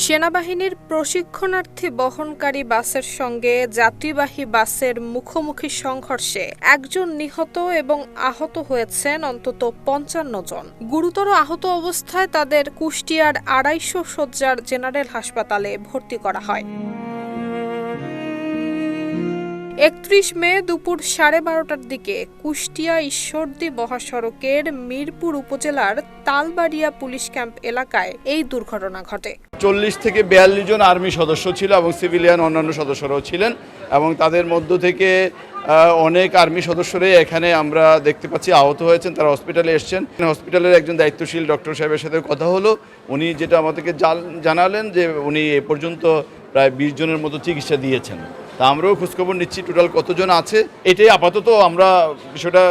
সেনাবাহিনীর প্রশিক্ষণার্থী বহনকারী বাসের সঙ্গে যাত্রীবাহী বাসের মুখোমুখি সংঘর্ষে একজন নিহত এবং আহত হয়েছেন অন্তত ৫৫ জন। গুরুতর আহত অবস্থায় তাদের কুষ্টিয়ার ২৫০ শয্যার জেনারেল হাসপাতালে ভর্তি করা হয়। ৩১ মে দুপুর ১২:৩০টার দিকে কুষ্টিয়া ঈশ্বরদী মহাসড়কের মিরপুর উপজেলার তালবাড়িয়া পুলিশ ক্যাম্প এলাকায় এই দুর্ঘটনা ঘটে। ৪০ থেকে ৪২ জন আর্মি সদস্য ছিল এবং সিভিলিয়ান অন্যান্য সদস্যরাও ছিলেন এবং তাদের মধ্য থেকে অনেক আর্মি সদস্যরাই এখানে আমরা দেখতে পাচ্ছি আহত হয়েছেন, তারা হসপিটালে এসছেন। হসপিটালের একজন দায়িত্বশীল ডক্টর সাহেবের সাথে কথা হলো, উনি যেটা আমাদেরকে জানালেন যে উনি এ পর্যন্ত প্রায় ২০ জনের মতো চিকিৎসা দিয়েছেন। তা আমরাও খোঁজখবর নিচ্ছি টোটাল কতজন আছে, এটাই আপাতত আমরা বিষয়টা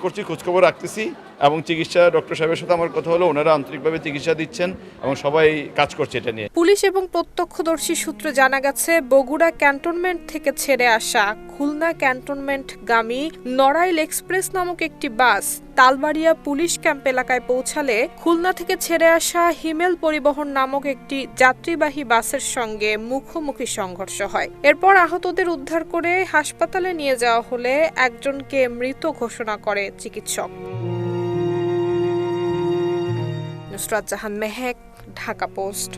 করছি, খোঁজখবর রাখতেছি এবং চিকিৎসা ডক্টর সাহেবের সাথে আমার কথা হলো, ওনারা আন্তরিকভাবে চিকিৎসা দিচ্ছেন এবং সবাই কাজ করছে এটা নিয়ে। পুলিশ এবং প্রত্যক্ষদর্শী সূত্রে জানা গেছে, বগুড়া ক্যান্টনমেন্ট থেকে ছেড়ে আসা খুলনা ক্যান্টনমেন্ট গামী নড়াইল এক্সপ্রেস নামক একটি বাস তালবাড়িয়া পুলিশ ক্যাম্প এলাকায় পৌঁছালে খুলনা থেকে ছেড়ে আসা হিমেল পরিবহন নামক একটি যাত্রীবাহী বাসের সঙ্গে মুখোমুখি সংঘর্ষ হয়। এরপর আহতদের উদ্ধার করে হাসপাতালে নিয়ে যাওয়া হলে একজনকে মৃত ঘোষণা করে চিকিৎসক। নুসরাত জাহান মেহেক, ঢাকা পোস্ট।